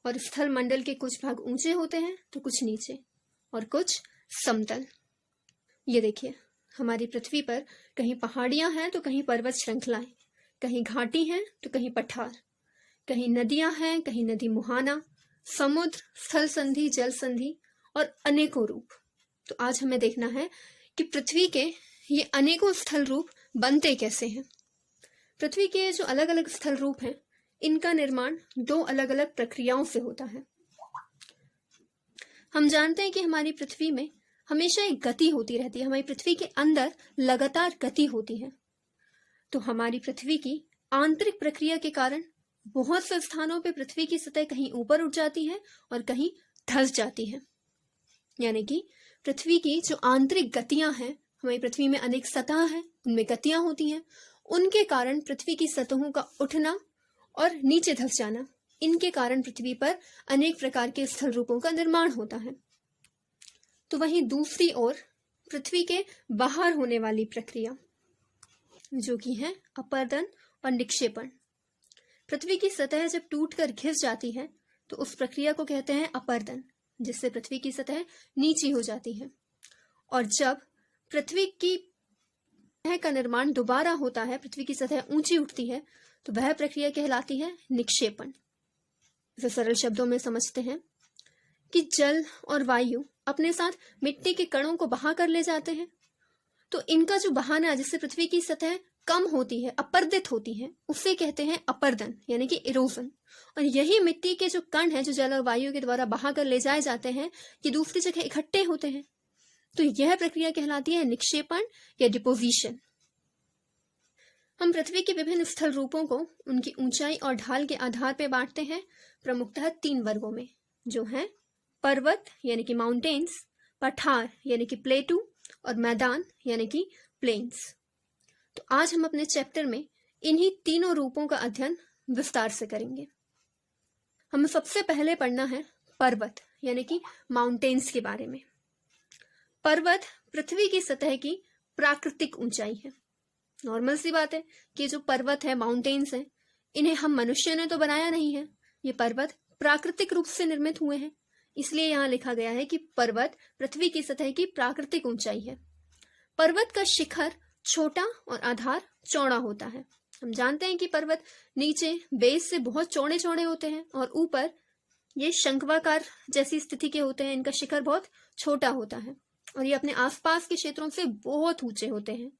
और स्थल मंडल के कुछ भाग ऊंचे होते हैं तो कुछ नीचे और कुछ समतल। ये देखिए, हमारी पृथ्वी पर कहीं पहाड़ियां हैं तो कहीं पर्वत श्रृंखलाएं, कहीं घाटी हैं तो कहीं पठार, कहीं नदियां हैं, कहीं नदी मुहाना, समुद्र, स्थल संधि, जल संधि और अनेकों रूप। तो आज हमें देखना है कि पृथ्वी के ये अनेकों स्थल रूप बनते कैसे हैं। पृथ्वी के जो अलग अलग स्थल रूप हैं, इनका निर्माण दो अलग अलग प्रक्रियाओं से होता है। हम जानते हैं कि हमारी पृथ्वी में हमेशा एक गति होती रहती है, हमारी पृथ्वी के अंदर लगातार गति होती है। तो हमारी पृथ्वी की आंतरिक प्रक्रिया के कारण बहुत से स्थानों पे पृथ्वी की सतह कहीं ऊपर उठ जाती है और कहीं धंस जाती है। यानी कि पृथ्वी की जो आंतरिक गतियां हैं, हमारी पृथ्वी में अनेक सतह हैं, उनमें गतियां होती हैं, उनके कारण पृथ्वी की सतहों का उठना और नीचे धंस जाना, इनके कारण पृथ्वी पर अनेक प्रकार के स्थल रूपों का निर्माण होता है। तो वहीं दूसरी ओर पृथ्वी के बाहर होने वाली प्रक्रिया जो कि है अपर्दन और निक्षेपण। पृथ्वी की सतह जब टूटकर घिस जाती है तो उस प्रक्रिया को कहते हैं अपर्दन, जिससे पृथ्वी की सतह नीची हो जाती है। और जब पृथ्वी की सतह का निर्माण दोबारा होता है, पृथ्वी की सतह ऊंची उठती है, तो वह प्रक्रिया कहलाती है निक्षेपण। इसे सरल शब्दों में समझते हैं कि जल और वायु अपने साथ मिट्टी के कणों को बहा कर ले जाते हैं, तो इनका जो बहाना जिससे पृथ्वी की सतह कम होती है, अपर्दित होती है, उसे कहते हैं अपर्दन यानी कि इरोजन। और यही मिट्टी के जो कण हैं जो जल और वायु के द्वारा बहा कर ले जाए जाते हैं, ये दूसरी जगह इकट्ठे होते हैं, तो यह प्रक्रिया कहलाती है निक्षेपण या डिपोजिशन। हम पृथ्वी के विभिन्न स्थल रूपों को उनकी ऊंचाई और ढाल के आधार पर बांटते हैं प्रमुखतः 3 वर्गों में, जो हैं पर्वत यानी कि माउंटेन्स, पठार यानी कि प्लेटू और मैदान यानी कि प्लेन्स। तो आज हम अपने चैप्टर में इन्हीं तीनों रूपों का अध्ययन विस्तार से करेंगे। हमें सबसे पहले पढ़ना है पर्वत यानी कि माउंटेन्स के बारे में। पर्वत पृथ्वी की सतह की प्राकृतिक ऊंचाई है। नॉर्मल सी बात है कि जो पर्वत है, माउंटेन्स हैं, इन्हें हम मनुष्य ने तो बनाया नहीं है, ये पर्वत प्राकृतिक रूप से निर्मित हुए हैं। इसलिए यहाँ लिखा गया है कि पर्वत पृथ्वी की सतह की प्राकृतिक ऊंचाई है। पर्वत का शिखर छोटा और आधार चौड़ा होता है। हम जानते हैं कि पर्वत नीचे बेस से बहुत चौड़े चौड़े होते हैं और ऊपर ये शंक्वाकार जैसी स्थिति के होते हैं। इनका शिखर बहुत छोटा होता है और ये अपने आसपास के क्षेत्रों से बहुत ऊंचे होते हैं,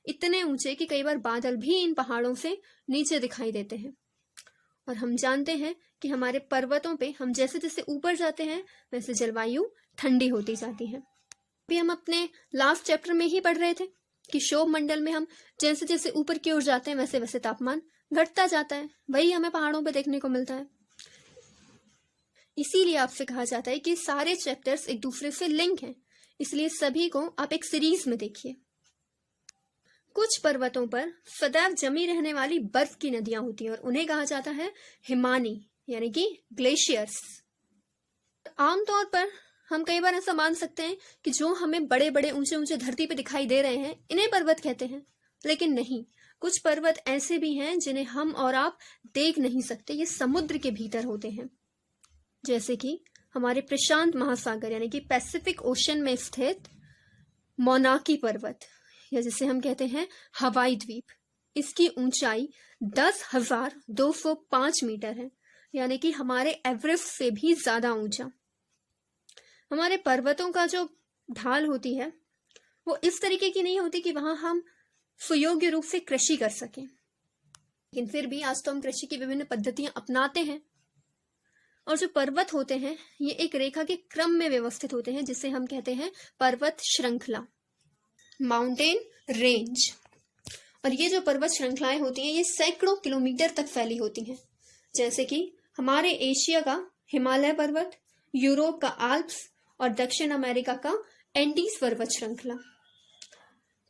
इतने ऊंचे कि कई बार बादल भी इन पहाड़ों से नीचे दिखाई देते हैं। और हम जानते हैं कि हमारे पर्वतों पे हम जैसे जैसे ऊपर जाते हैं वैसे जलवायु ठंडी होती जाती है। अभी हम अपने लास्ट चैप्टर में ही पढ़ रहे थे कि क्षोभ मंडल में हम जैसे जैसे ऊपर की ओर जाते हैं वैसे वैसे तापमान घटता जाता है। वही हमें पहाड़ों पे देखने को मिलता है। इसीलिए आपसे कहा जाता है कि सारे चैप्टर्स एक दूसरे से लिंक हैं, इसलिए सभी को आप एक सीरीज में देखिए। कुछ पर्वतों पर सदैव जमी रहने वाली बर्फ की नदियां होती हैं और उन्हें कहा जाता है हिमानी यानी कि ग्लेशियर्स। आमतौर पर हम कई बार ऐसा मान सकते हैं कि जो हमें बड़े बड़े ऊंचे ऊंचे धरती पे दिखाई दे रहे हैं इन्हें पर्वत कहते हैं, लेकिन नहीं, कुछ पर्वत ऐसे भी हैं जिन्हें हम और आप देख नहीं सकते, ये समुद्र के भीतर होते हैं। जैसे कि हमारे प्रशांत महासागर यानी कि पैसिफिक ओशन में स्थित मोनाकी पर्वत या जिसे हम कहते हैं हवाई द्वीप, इसकी ऊंचाई 10,205 मीटर है, यानी कि हमारे एवरेस्ट से भी ज्यादा ऊंचा। हमारे पर्वतों का जो ढाल होती है वो इस तरीके की नहीं होती कि वहां हम सुयोग्य रूप से कृषि कर सकें, लेकिन फिर भी आज तो हम कृषि की विभिन्न पद्धतियां अपनाते हैं। और जो पर्वत होते हैं ये एक रेखा के क्रम में व्यवस्थित होते हैं, जिसे हम कहते हैं पर्वत श्रृंखला, माउंटेन रेंज। और ये जो पर्वत श्रृंखलाएं होती हैं ये सैकड़ों किलोमीटर तक फैली होती हैं, जैसे कि हमारे एशिया का हिमालय पर्वत, यूरोप का आल्प्स और दक्षिण अमेरिका का एंडीज पर्वत श्रृंखला।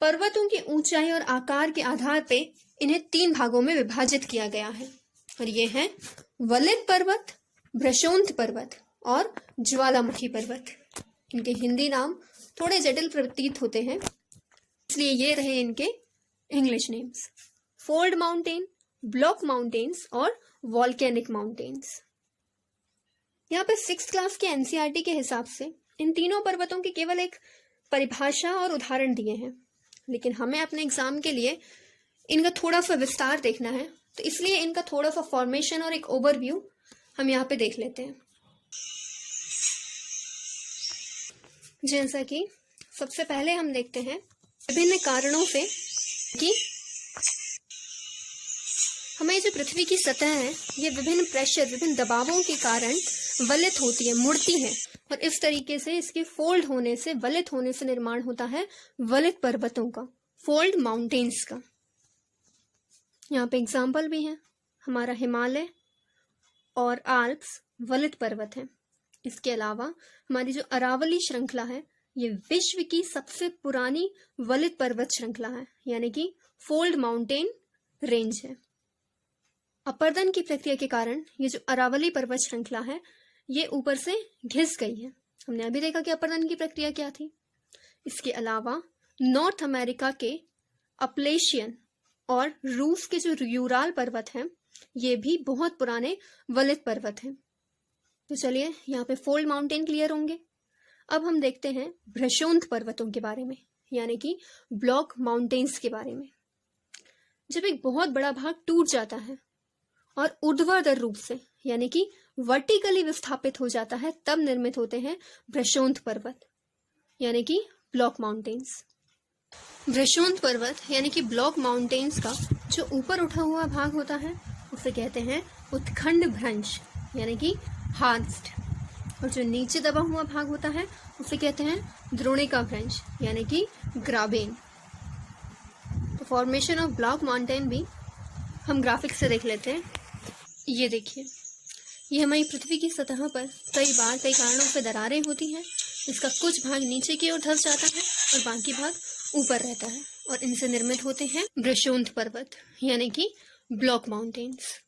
पर्वतों की ऊंचाई और आकार के आधार पे इन्हें 3 भागों में विभाजित किया गया है और ये हैं वलित पर्वत, भ्रशोंत पर्वत और ज्वालामुखी पर्वत। इनके हिंदी नाम थोड़े जटिल प्रतीत होते हैं, इसलिए ये रहे इनके English names: fold mountain, block mountains और वॉल्केनिक माउंटेन्स। यहाँ पे 6th क्लास के एनसीईआरटी के हिसाब से इन तीनों पर्वतों की केवल एक परिभाषा और उदाहरण दिए हैं, लेकिन हमें अपने एग्जाम के लिए इनका थोड़ा सा विस्तार देखना है, तो इसलिए इनका थोड़ा सा फॉर्मेशन और एक ओवरव्यू हम यहाँ पे देख लेते हैं। जैसा कि सबसे पहले हम देखते हैं विभिन्न कारणों से कि हमें जो पृथ्वी की सतह है ये विभिन्न प्रेशर, विभिन्न दबावों के कारण वलित होती है, मुड़ती है, और इस तरीके से इसके फोल्ड होने से, वलित होने से निर्माण होता है वलित पर्वतों का, फोल्ड माउंटेन्स का। यहाँ पे एग्जाम्पल भी है, हमारा हिमालय और आल्प्स वलित पर्वत है। इसके अलावा हमारी जो अरावली श्रृंखला है ये विश्व की सबसे पुरानी वलित पर्वत श्रृंखला है, यानी कि फोल्ड माउंटेन रेंज है। अपर्दन की प्रक्रिया के कारण ये जो अरावली पर्वत श्रृंखला है ये ऊपर से घिस गई है। हमने अभी देखा कि अपर्दन की प्रक्रिया क्या थी। इसके अलावा नॉर्थ अमेरिका के अपलेशियन और रूस के जो यूराल पर्वत हैं ये भी बहुत पुराने वलित पर्वत हैं। तो चलिए यहाँ पे फोल्ड माउंटेन क्लियर होंगे। अब हम देखते हैं भ्रशोंत पर्वतों के बारे में, यानी कि ब्लॉक माउंटेन्स के बारे में। जब एक बहुत बड़ा भाग टूट जाता है और ऊर्ध्वाधर रूप से यानी कि वर्टिकली विस्थापित हो जाता है, तब निर्मित होते हैं भ्रशोंत पर्वत यानी कि ब्लॉक माउंटेन्स। भ्रशोंत पर्वत यानी कि ब्लॉक माउंटेन्स का जो ऊपर उठा हुआ भाग होता है उसे कहते हैं उत्खंड भ्रंश यानी कि हार्स्ट, और जो नीचे दबा हुआ भाग होता है उसे कहते हैं द्रोणिका भ्रंश यानी कि ग्राबेन। तो फॉर्मेशन ऑफ ब्लॉक माउंटेन भी हम ग्राफिक्स से देख लेते हैं। ये देखिए, ये हमारी पृथ्वी की सतह पर कई बार कई कारणों से दरारें होती हैं। इसका कुछ भाग नीचे की ओर धंस जाता है और बाकी भाग ऊपर रहता है, और इनसे निर्मित होते हैं भ्रशोंत पर्वत यानी कि ब्लॉक माउंटेन्स।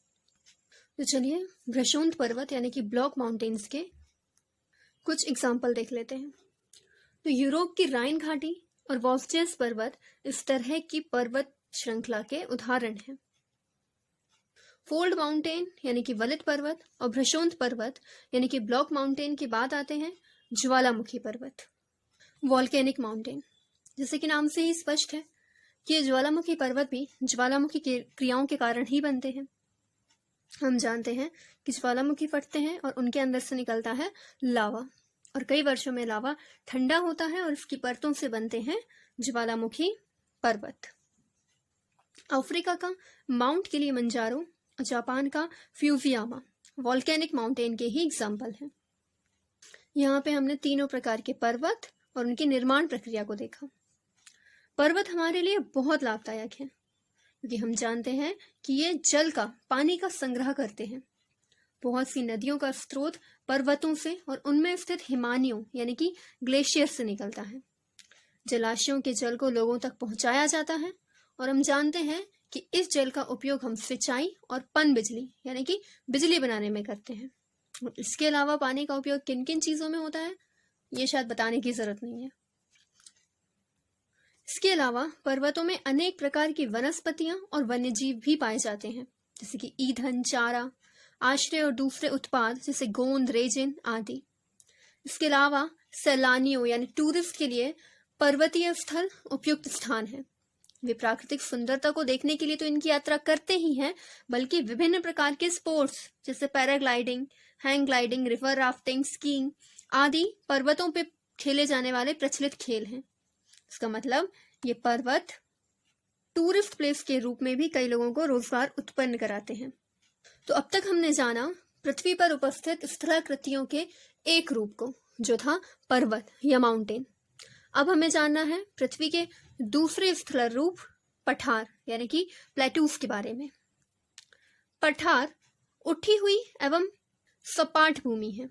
तो चलिए भ्रशोंत पर्वत यानी कि ब्लॉक माउंटेन्स के कुछ एग्जाम्पल देख लेते हैं। तो यूरोप की राइन घाटी और वॉस्जेस पर्वत इस तरह की पर्वत श्रृंखला के उदाहरण हैं। फोल्ड माउंटेन यानी कि वलित पर्वत और भ्रशोंत पर्वत यानी कि ब्लॉक माउंटेन के बाद आते हैं ज्वालामुखी पर्वत, वॉल्केनिक माउंटेन। जैसे कि नाम से ही स्पष्ट है कि ये ज्वालामुखी पर्वत भी ज्वालामुखी की क्रियाओं के कारण ही बनते हैं। हम जानते हैं कि ज्वालामुखी फटते हैं और उनके अंदर से निकलता है लावा, और कई वर्षों में लावा ठंडा होता है और इसकी परतों से बनते हैं ज्वालामुखी पर्वत। अफ्रीका का माउंट किलिमंजारो, जापान का फ्यूजियामा वॉल्केनिक माउंटेन के ही एग्जाम्पल हैं। यहाँ पे हमने तीनों प्रकार के पर्वत और उनकी निर्माण प्रक्रिया को देखा। पर्वत हमारे लिए बहुत लाभदायक है क्योंकि हम जानते हैं कि ये जल का, पानी का संग्रह करते हैं। बहुत सी नदियों का स्रोत पर्वतों से और उनमें स्थित हिमानियों यानी कि ग्लेशियर से निकलता है। जलाशयों के जल को लोगों तक पहुंचाया जाता है, और हम जानते हैं कि इस जल का उपयोग हम सिंचाई और पन बिजली यानी कि बिजली बनाने में करते हैं। और इसके अलावा पानी का उपयोग किन किन चीजों में होता है ये शायद बताने की जरूरत नहीं है। इसके अलावा पर्वतों में अनेक प्रकार की वनस्पतियां और वन्यजीव भी पाए जाते हैं, जैसे कि ईंधन, चारा, आश्रय और दूसरे उत्पाद जैसे गोंद, रेजिन आदि। इसके अलावा सैलानियों यानी टूरिस्ट के लिए पर्वतीय स्थल उपयुक्त स्थान है। वे प्राकृतिक सुंदरता को देखने के लिए तो इनकी यात्रा करते ही हैं, बल्कि विभिन्न प्रकार के स्पोर्ट्स जैसे paragliding, hang gliding, river rafting, skiing आदि पर्वतों पे खेले जाने वाले प्रचलित खेल हैं। इसका मतलब ये पर्वत टूरिस्ट प्लेस के रूप में भी कई लोगों को रोजगार उत्पन्न कराते हैं। तो अब तक हमने जाना पृथ्वी पर उपस्थित स्थलाकृतियों के एक रूप को, जो था पर्वत या माउंटेन। अब हमें जानना है पृथ्वी के दूसरे स्थल रूप पठार यानी कि प्लेटूज के बारे में। पठार उठी हुई एवं सपाट भूमि है।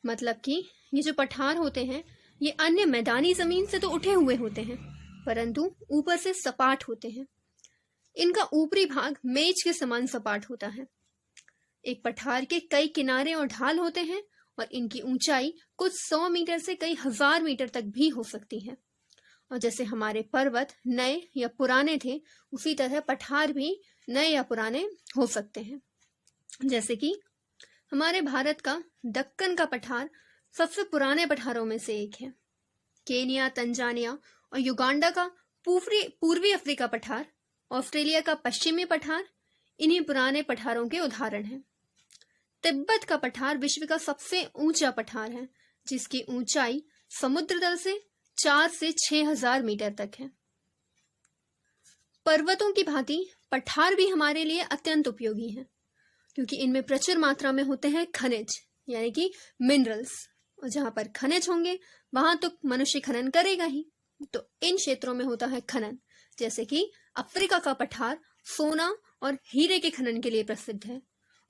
मतलब कि ये जो पठार होते हैं ये अन्य मैदानी जमीन से तो उठे हुए होते हैं, परंतु ऊपर से सपाट होते हैं। इनका ऊपरी भाग मेज के समान सपाट होता है। एक पठार के कई किनारे और ढाल होते हैं और इनकी ऊंचाई कुछ 100 मीटर से कई हजार मीटर तक भी हो सकती है। और जैसे हमारे पर्वत नए या पुराने थे, उसी तरह पठार भी नए या पुराने हो सकते हैं। जैसे कि हमारे भारत का दक्कन का पठार सबसे पुराने पठारों में से एक है। केनिया, तंजानिया और युगांडा का पूर्वी अफ्रीका पठार, ऑस्ट्रेलिया का पश्चिमी पठार इन्हीं पुराने पठारों के उदाहरण हैं। तिब्बत का पठार विश्व का सबसे ऊंचा पठार है, जिसकी ऊंचाई समुद्र तल से 4 से 6,000 मीटर तक है। पर्वतों की भांति पठार भी हमारे लिए अत्यंत उपयोगी हैं, क्योंकि इनमें प्रचुर मात्रा में होते हैं खनिज, यानी कि मिनरल्स। और जहां पर खनिज होंगे वहां तो मनुष्य खनन करेगा ही। तो इन क्षेत्रों में होता है खनन, जैसे कि अफ्रीका का पठार सोना और हीरे के खनन के लिए प्रसिद्ध है,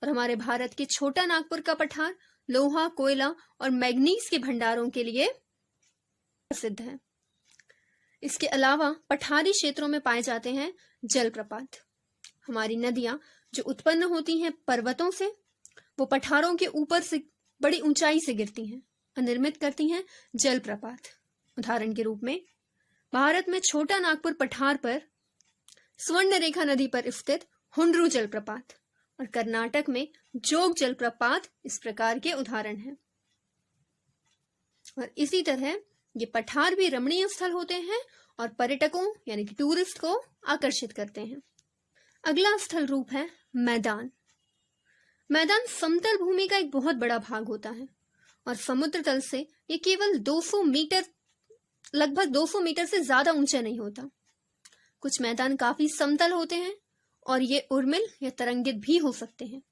और हमारे भारत के छोटा नागपुर का पठार लोहा, कोयला और मैग्नीज के भंडारों के लिए प्रसिद्ध है। इसके अलावा पठारी क्षेत्रों में पाए जाते हैं जलप्रपात। हमारी नदियां जो उत्पन्न होती हैं पर्वतों से, वो पठारों के ऊपर से बड़ी ऊंचाई से गिरती हैं और निर्मित करती हैं जलप्रपात। उदाहरण के रूप में भारत में छोटा नागपुर पठार पर स्वर्णरेखा नदी पर स्थित हुंड्रू जलप्रपात और कर्नाटक में जोग जलप्रपात इस प्रकार के उदाहरण हैं। और इसी तरह ये पठार भी रमणीय स्थल होते हैं और पर्यटकों यानी कि टूरिस्ट को आकर्षित करते हैं। अगला स्थल रूप है मैदान। मैदान समतल भूमि का एक बहुत बड़ा भाग होता है और समुद्र तल से ये केवल 200 मीटर, लगभग 200 मीटर से ज्यादा ऊंचा नहीं होता। कुछ मैदान काफी समतल होते हैं और ये उर्मिल या तरंगित भी हो सकते हैं।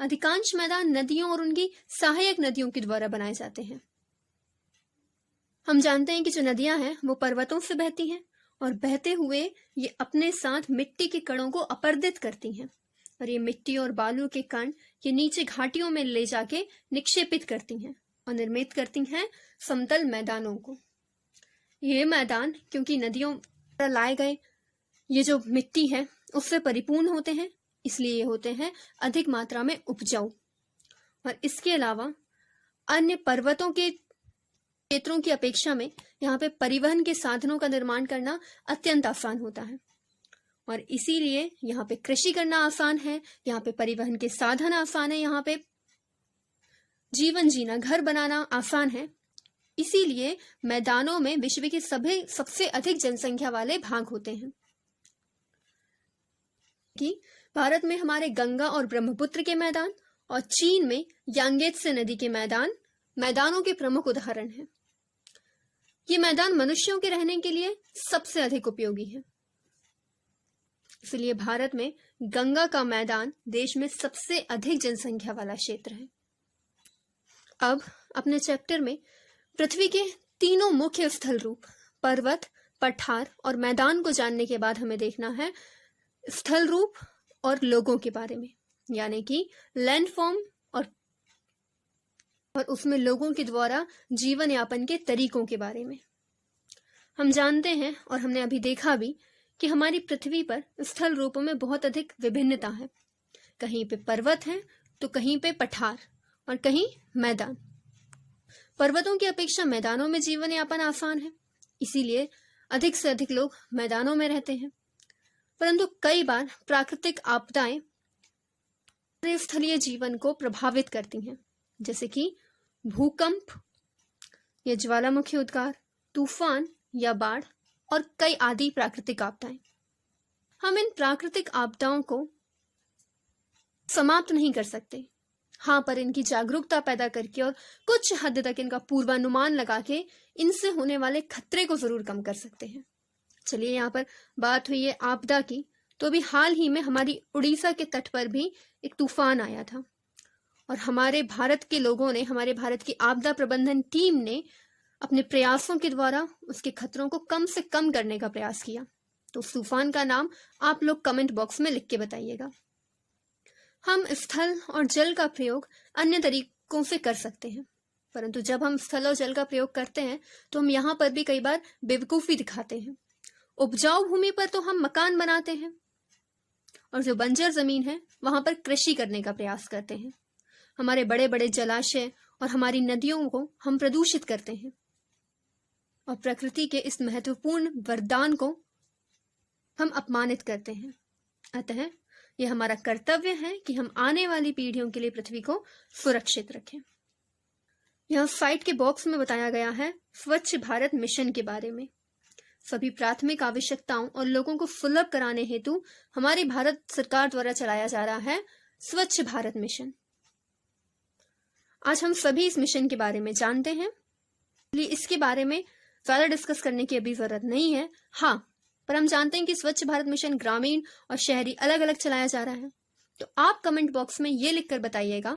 अधिकांश मैदान नदियों और उनकी सहायक नदियों के द्वारा बनाए जाते हैं। हम जानते हैं कि जो नदियां हैं वो पर्वतों से बहती हैं और बहते हुए ये अपने साथ मिट्टी के कणों को अपर्दित करती हैं, और ये मिट्टी और बालू के कण ये नीचे घाटियों में ले जाके निक्षेपित करती हैं और निर्मित करती हैं समतल मैदानों को। ये मैदान क्योंकि नदियों पर लाए गए ये जो मिट्टी है उससे परिपूर्ण होते हैं, इसलिए ये होते हैं अधिक मात्रा में उपजाऊ। और इसके अलावा अन्य पर्वतों के क्षेत्रों की अपेक्षा में यहाँ पे परिवहन के साधनों का निर्माण करना अत्यंत आसान होता है, और इसीलिए यहाँ पे कृषि करना आसान है, यहाँ पे परिवहन के साधन आसान है, यहाँ पे जीवन जीना, घर बनाना आसान है। इसीलिए मैदानों में विश्व के सभी सबसे अधिक जनसंख्या वाले भाग होते हैं। कि भारत में हमारे गंगा और ब्रह्मपुत्र के मैदान और चीन में यांगत्से नदी के मैदानों के प्रमुख उदाहरण हैं। ये मैदान मनुष्यों के रहने के लिए सबसे अधिक उपयोगी है, इसलिए भारत में गंगा का मैदान देश में सबसे अधिक जनसंख्या वाला क्षेत्र है। अब अपने चैप्टर में पृथ्वी के तीनों मुख्य स्थल रूप पर्वत, पठार और मैदान को जानने के बाद हमें देखना है स्थल रूप और लोगों के बारे में, यानी कि लैंडफॉर्म और उसमें लोगों के द्वारा जीवन यापन के तरीकों के बारे में। हम जानते हैं और हमने अभी देखा भी कि हमारी पृथ्वी पर स्थल रूपों में बहुत अधिक विभिन्नता है। कहीं पे पर्वत है तो कहीं पे पठार और कहीं मैदान। पर्वतों की अपेक्षा मैदानों में जीवन यापन आसान है, इसीलिए अधिक से अधिक लोग मैदानों में रहते हैं। परंतु कई बार प्राकृतिक आपदाएं स्थलीय जीवन को प्रभावित करती हैं, जैसे कि भूकंप या ज्वालामुखी उद्गार, तूफान या बाढ़ और कई आदि प्राकृतिक आपदाएं। हम इन प्राकृतिक आपदाओं को समाप्त नहीं कर सकते, हाँ, पर इनकी जागरूकता पैदा करके और कुछ हद तक इनका पूर्वानुमान लगा के इनसे होने वाले खतरे को जरूर कम कर सकते हैं। चलिए, यहाँ पर बात हुई है आपदा की, तो अभी हाल ही में हमारी उड़ीसा के तट पर भी एक तूफान आया था और हमारे भारत के लोगों ने, हमारे भारत की आपदा प्रबंधन टीम ने अपने प्रयासों के द्वारा उसके खतरों को कम से कम करने का प्रयास किया। तो उस तूफान का नाम आप लोग कमेंट बॉक्स में लिख के बताइएगा। हम स्थल और जल का प्रयोग अन्य तरीकों से कर सकते हैं, परंतु जब हम स्थल और जल का प्रयोग करते हैं तो हम यहाँ पर भी कई बार बेवकूफी दिखाते हैं। उपजाऊ भूमि पर तो हम मकान बनाते हैं और जो बंजर जमीन है वहां पर कृषि करने का प्रयास करते हैं। हमारे बड़े बड़े जलाशय और हमारी नदियों को हम प्रदूषित करते हैं और प्रकृति के इस महत्वपूर्ण वरदान को हम अपमानित करते हैं। अतः ये हमारा कर्तव्य है कि हम आने वाली पीढ़ियों के लिए पृथ्वी को सुरक्षित रखें। यहाँ साइट के बॉक्स में बताया गया है स्वच्छ भारत मिशन के बारे में। सभी प्राथमिक आवश्यकताओं और लोगों को सुलभ कराने हेतु हमारी भारत सरकार द्वारा चलाया जा रहा है स्वच्छ भारत मिशन। आज हम सभी इस मिशन के बारे में जानते हैं, इसलिए इसके बारे में ज्यादा डिस्कस करने की अभी जरूरत नहीं है। हाँ, पर हम जानते हैं कि स्वच्छ भारत मिशन ग्रामीण और शहरी अलग अलग चलाया जा रहा है। तो आप कमेंट बॉक्स में ये लिखकर बताइएगा